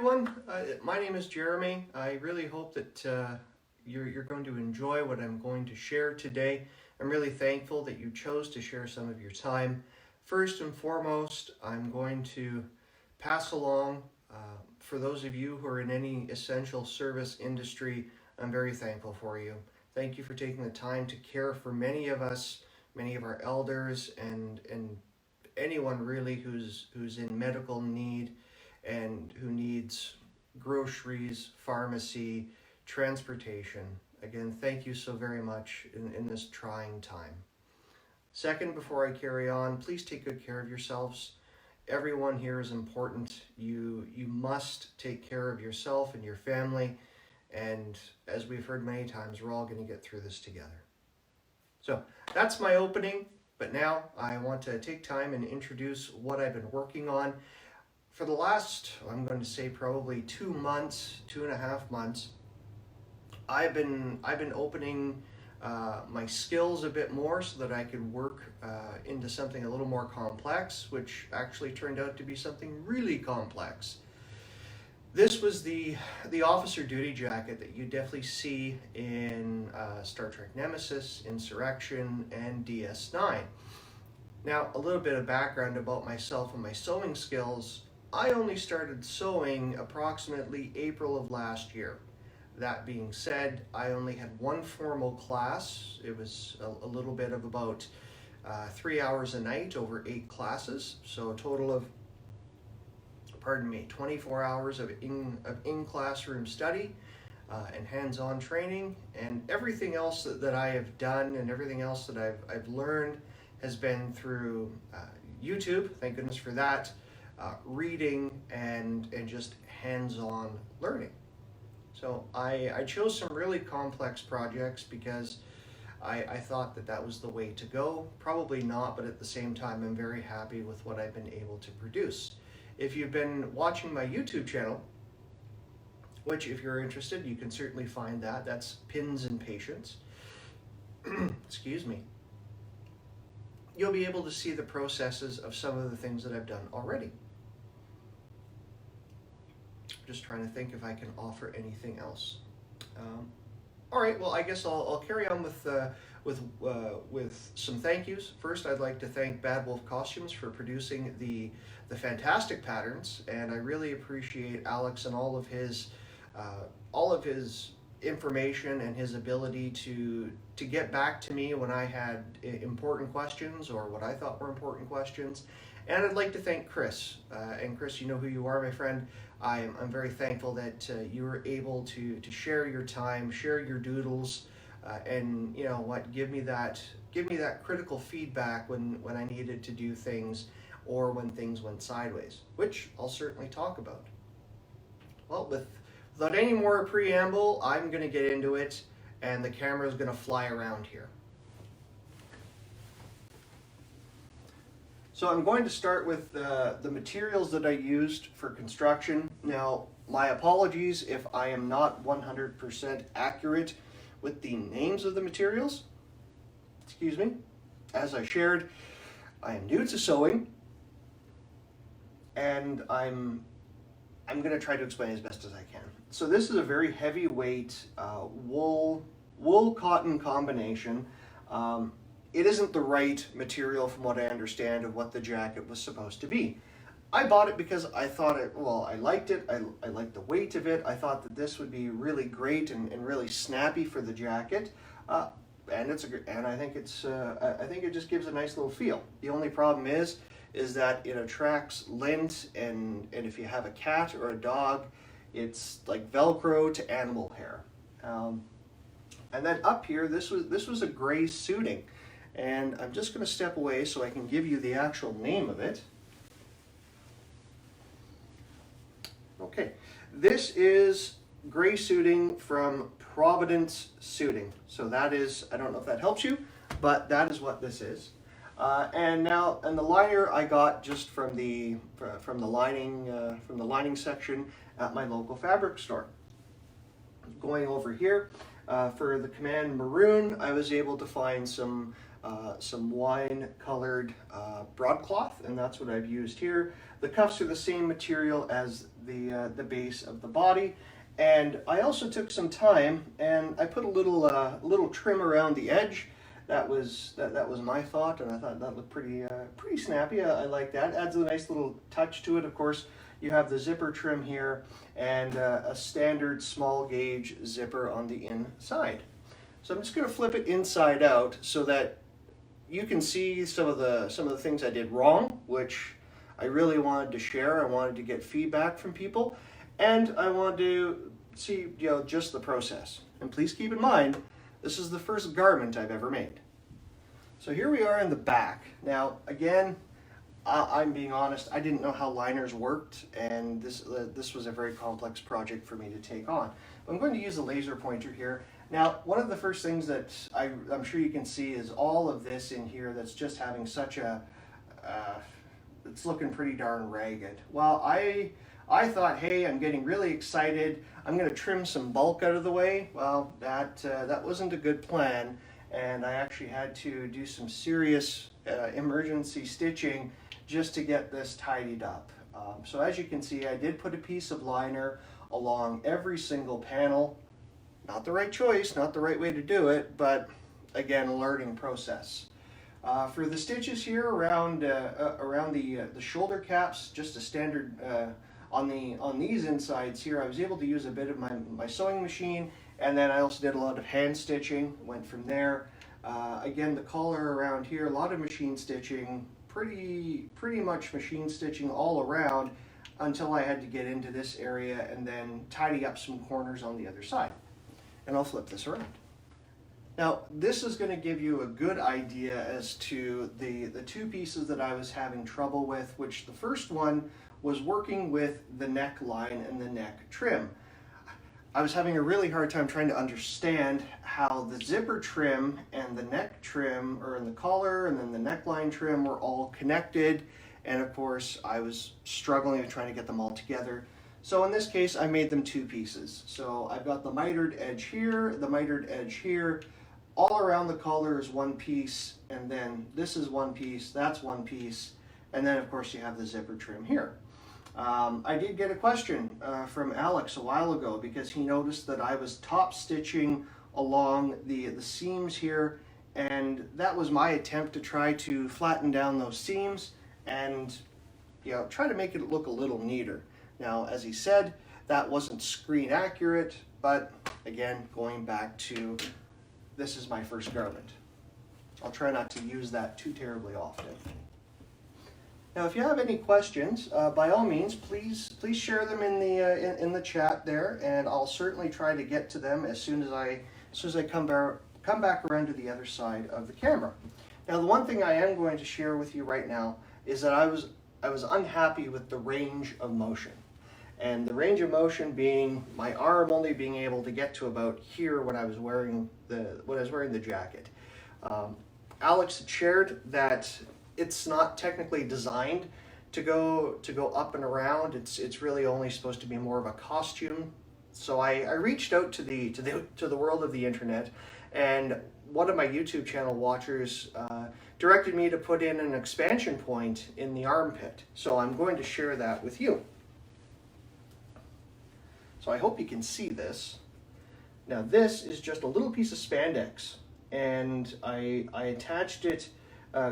everyone. My name is Jeremy. I really hope that you're going to enjoy what I'm going to share today. I'm really thankful that you chose to share some of your time. First and foremost, I'm going to pass along, for those of you who are in any essential service industry, I'm very thankful for you. Thank you for taking the time to care for many of us, many of our elders, and anyone really who's in medical need and who needs groceries, pharmacy, transportation. Again, thank you so very much in this trying time. Second, before I carry on, please take good care of yourselves. Everyone here is important. You must take care of yourself and your family. And as we've heard many times, we're all going to get through this together. So that's my opening. But now I want to take time and introduce what I've been working on. For the last, I'm going to say probably 2.5 months, I've been opening my skills a bit more so that I could work into something a little more complex, which actually turned out to be something really complex. This was the Officer Duty Jacket that you definitely see in Star Trek Nemesis, Insurrection, and DS9. Now, a little bit of background about myself and my sewing skills. I only started sewing approximately April of last year. That being said, I only had one formal class. It was a little bit of about 3 hours a night over 8 classes. So a total of, 24 hours of in-classroom study and hands-on training. And everything else that I have done and everything else that I've learned has been through YouTube, thank goodness for that, reading and just hands-on learning. So I chose some really complex projects because I thought that was the way to go. Probably not, but at the same time, I'm very happy with what I've been able to produce. If you've been watching my YouTube channel, which if you're interested, you can certainly find that. That's Pins and Patience. Excuse me. You'll be able to see the processes of some of the things that I've done already. Just trying to think if I can offer anything else. All right, well, I guess I'll carry on with some thank yous. First, I'd like to thank Bad Wolf Costumes for producing the fantastic patterns, and I really appreciate Alex and all of his information and his ability to get back to me when I had important questions or what I thought were important questions. And I'd like to thank Chris. And Chris, you know who you are, my friend. I'm very thankful that you were able to share your time, share your doodles, and you know what, give me that critical feedback when I needed to do things or when things went sideways, which I'll certainly talk about. Well, without any more preamble, I'm going to get into it, and the camera is going to fly around here. So I'm going to start with the materials that I used for construction. Now, my apologies if I am not 100% accurate with the names of the materials. Excuse me. As I shared, I am new to sewing, and I'm going to try to explain as best as I can. So this is a very heavyweight wool-cotton combination. It isn't the right material from what I understand of what the jacket was supposed to be. I bought it because I thought I liked it. I liked the weight of it. I thought that this would be really great and really snappy for the jacket. And I think it just gives a nice little feel. The only problem is that it attracts lint, and if you have a cat or a dog, it's like Velcro to animal hair. And then up here, this was a gray suiting. And I'm just going to step away so I can give you the actual name of it. Okay, this is gray suiting from Providence Suiting. So that is, I don't know if that helps you, but that is what this is. And the liner I got just from the lining section at my local fabric store. Going over here for the Command Maroon, I was able to find some wine-colored broadcloth, and that's what I've used here. The cuffs are the same material as the base of the body. And I also took some time and I put a little trim around the edge. That was my thought, and I thought that looked pretty snappy. I like that. Adds a nice little touch to it. Of course, you have the zipper trim here and a standard small gauge zipper on the inside. So I'm just going to flip it inside out so that you can see some of the things I did wrong, which I really wanted to share. I wanted to get feedback from people, and I wanted to see, just the process. And please keep in mind, this is the first garment I've ever made. So here we are in the back. Now, again, I'm being honest, I didn't know how liners worked, and this was a very complex project for me to take on. I'm going to use a laser pointer here. Now, one of the first things that I'm sure you can see is all of this in here that's just having such a, it's looking pretty darn ragged. Well, I thought, hey, I'm getting really excited. I'm going to trim some bulk out of the way. Well, that wasn't a good plan, and I actually had to do some serious emergency stitching just to get this tidied up. So as you can see, I did put a piece of liner along every single panel. Not the right choice, not the right way to do it, but again, a learning process. For the stitches here around the shoulder caps, just a standard on these insides here, I was able to use a bit of my sewing machine, and then I also did a lot of hand stitching. Went from there. Again, the collar around here, a lot of machine stitching, pretty much machine stitching all around until I had to get into this area and then tidy up some corners on the other side. And I'll flip this around. Now, this is going to give you a good idea as to the two pieces that I was having trouble with, which the first one was working with the neckline and the neck trim. I was having a really hard time trying to understand how the zipper trim and the neck trim, or in the collar and then the neckline trim, were all connected. And of course, I was struggling with trying to get them all together. So in this case, I made them two pieces. So I've got the mitered edge here, the mitered edge here. All around the collar is one piece, and then this is one piece, that's one piece, and then of course you have the zipper trim here. I did get a question from Alex a while ago because he noticed that I was top stitching along the seams here, and that was my attempt to try to flatten down those seams and try to make it look a little neater. Now, as he said, that wasn't screen accurate, but again, going back to this is my first garment. I'll try not to use that too terribly often. Now, if you have any questions, by all means, please share them in the chat there, and I'll certainly try to get to them as soon as I come back around to the other side of the camera. Now, the one thing I am going to share with you right now is that I was unhappy with the range of motion. And the range of motion being my arm only being able to get to about here when I was wearing the jacket. Alex had shared that it's not technically designed to go up and around. It's really only supposed to be more of a costume. So I reached out to the world of the internet, and one of my YouTube channel watchers directed me to put in an expansion point in the armpit. So I'm going to share that with you. So I hope you can see this. Now this is just a little piece of spandex, and I attached it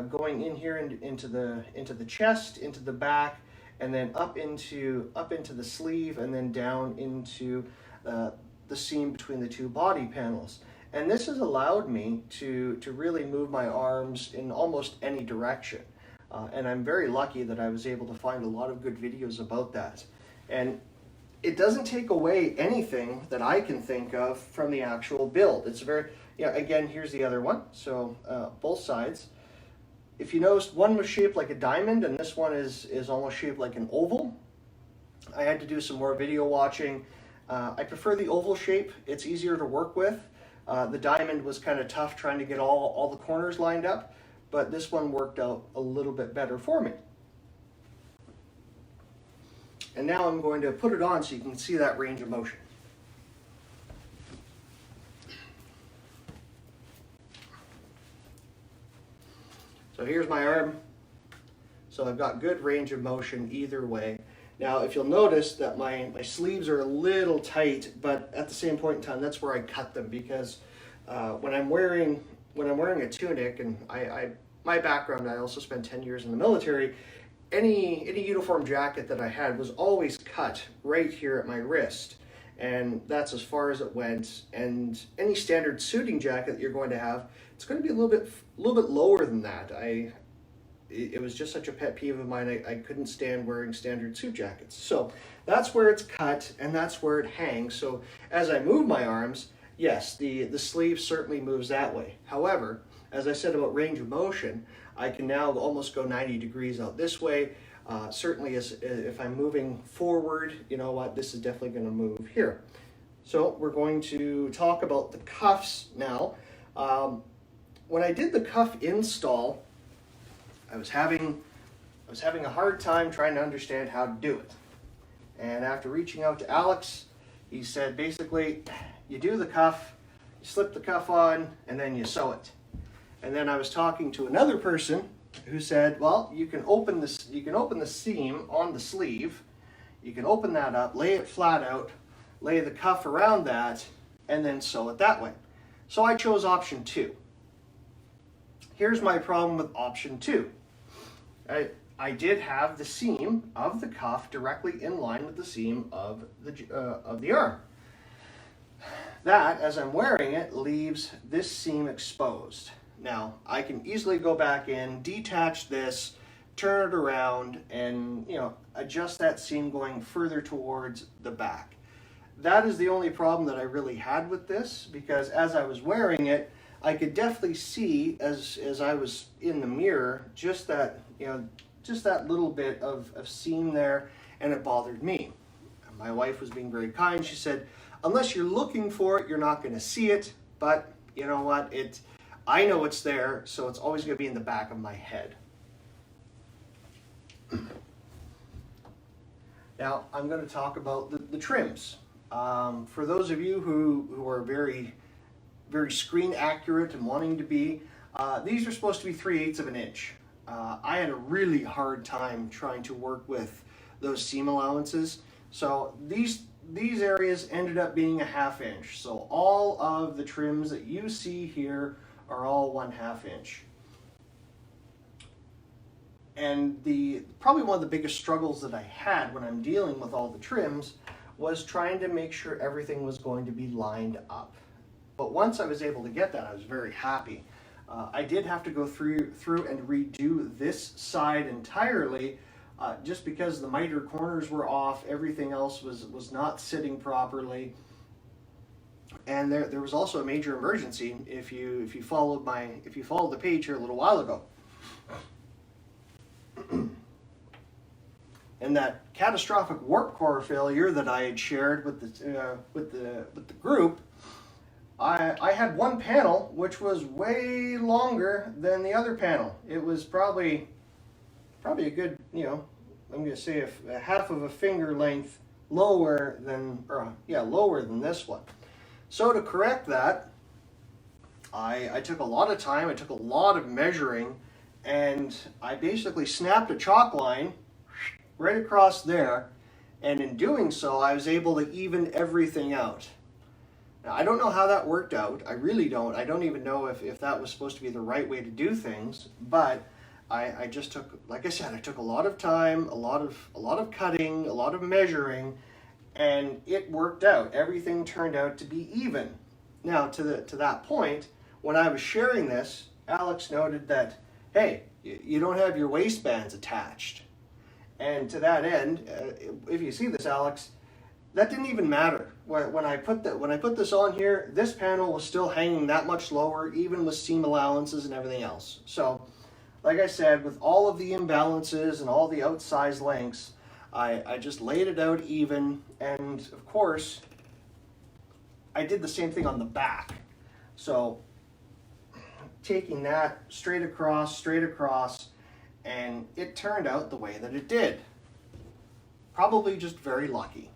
going in here into the chest, into the back, and then up into the sleeve, and then down into the seam between the two body panels. And this has allowed me to really move my arms in almost any direction. And I'm very lucky that I was able to find a lot of good videos about that. And it doesn't take away anything that I can think of from the actual build. It's very, again, here's the other one. So both sides. If you noticed, one was shaped like a diamond and this one is almost shaped like an oval. I had to do some more video watching. I prefer the oval shape. It's easier to work with. The diamond was kind of tough trying to get all the corners lined up, but this one worked out a little bit better for me. And now I'm going to put it on so you can see that range of motion. So here's my arm. So I've got good range of motion either way. Now, if you'll notice that my sleeves are a little tight, but at the same point in time, that's where I cut them, because when I'm wearing a tunic, and my background, I also spent 10 years in the military, any uniform jacket that I had was always cut right here at my wrist, and that's as far as it went. And any standard suiting jacket that you're going to have, it's going to be a little bit lower than that. It was just such a pet peeve of mine. I couldn't stand wearing standard suit jackets. So that's where it's cut, and that's where it hangs. So as I move my arms, yes, the sleeve certainly moves that way. However, as I said about range of motion, I can now almost go 90 degrees out this way. Certainly if I'm moving forward, you know what, this is definitely going to move here. So we're going to talk about the cuffs now. When I did the cuff install, I was having a hard time trying to understand how to do it. And after reaching out to Alex, he said basically, you do the cuff, you slip the cuff on, and then you sew it. And then I was talking to another person who said, well, you can open the seam on the sleeve, you can open that up, lay it flat out, lay the cuff around that, and then sew it that way. So I chose option 2. Here's my problem with option 2. I did have the seam of the cuff directly in line with the seam of the arm. That, as I'm wearing it, leaves this seam exposed. Now, I can easily go back in, detach this, turn it around, and adjust that seam going further towards the back. That is the only problem that I really had with this, because as I was wearing it, I could definitely see as I was in the mirror just that little bit of seam there, and it bothered me. My wife was being very kind. She said, unless you're looking for it, you're not going to see it, but you know what, I know it's there, so it's always going to be in the back of my head. Now I'm going to talk about the trims. For those of you who are very screen accurate and wanting to be, these are supposed to be 3/8 of an inch. I had a really hard time trying to work with those seam allowances. So these areas ended up being a 1/2 inch. So all of the trims that you see here are all 1/2 inch. And probably one of the biggest struggles that I had when I'm dealing with all the trims was trying to make sure everything was going to be lined up. But once I was able to get that, I was very happy. I did have to go through and redo this side entirely, just because the miter corners were off, everything else was not sitting properly. And there was also a major emergency if you followed the page here a little while ago. And that catastrophic warp core failure that I had shared with the group, I had one panel which was way longer than the other panel. It was probably a good, I'm going to say a 1/2 of a finger length lower than this one. So to correct that, I took a lot of time, I took a lot of measuring, and I basically snapped a chalk line right across there, and in doing so, I was able to even everything out. Now, I don't know how that worked out. I really don't. I don't even know if that was supposed to be the right way to do things, but I just took, like I said, I took a lot of time, a lot of cutting, a lot of measuring, and it worked out. Everything turned out to be even. Now, to that point, when I was sharing this, Alex noted that, hey, you don't have your waistbands attached. And to that end, if you see this, Alex, that didn't even matter. When I put this on here, this panel was still hanging that much lower, even with seam allowances and everything else. So, like I said, with all of the imbalances and all the outsized lengths, I just laid it out even, and of course, I did the same thing on the back. So, taking that straight across, and it turned out the way that it did. Probably just very lucky.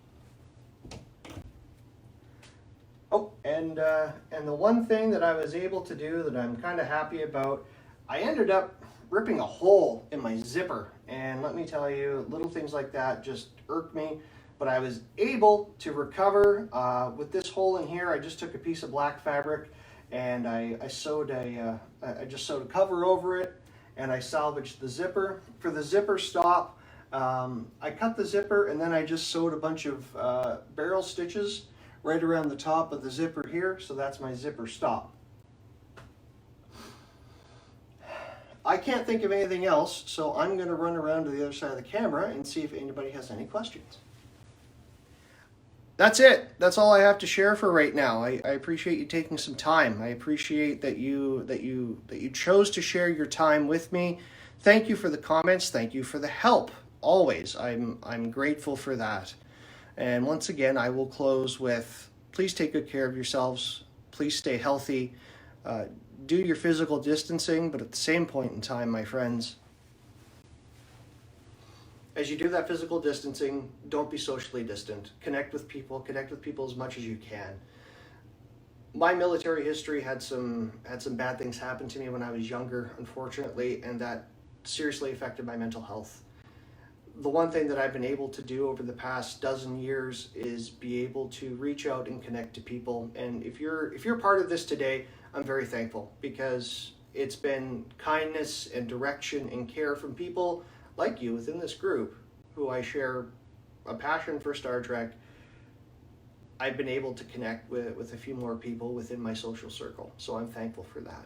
Oh, and the one thing that I was able to do that I'm kind of happy about, I ended up ripping a hole in my zipper And let me tell you, little things like that just irk me. But I was able to recover with this hole in here. I just took a piece of black fabric and I just sewed a cover over it, and I salvaged the zipper. For the zipper stop, I cut the zipper and then I just sewed a bunch of barrel stitches right around the top of the zipper here, so that's my zipper stop. I can't think of anything else, so I'm going to run around to the other side of the camera and see if anybody has any questions. That's it. That's all I have to share for right now. I appreciate you taking some time. I appreciate that you chose to share your time with me. Thank you for the comments. Thank you for the help. Always. I'm grateful for that. And once again, I will close with, please take good care of yourselves. Please stay healthy. Do your physical distancing, but at the same point in time, my friends, as you do that physical distancing, don't be socially distant. Connect with people as much as you can. My military history had some bad things happen to me when I was younger, unfortunately, and that seriously affected my mental health. The one thing that I've been able to do over the past dozen years is be able to reach out and connect to people. And if you're part of this today, I'm very thankful, because it's been kindness and direction and care from people like you within this group who I share a passion for Star Trek. I've been able to connect with a few more people within my social circle, so I'm thankful for that.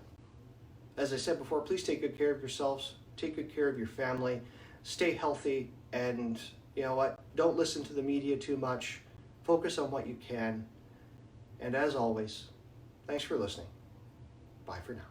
As I said before, please take good care of yourselves, take good care of your family, stay healthy, and you know what? Don't listen to the media too much. Focus on what you can. And as always, thanks for listening. Bye for now.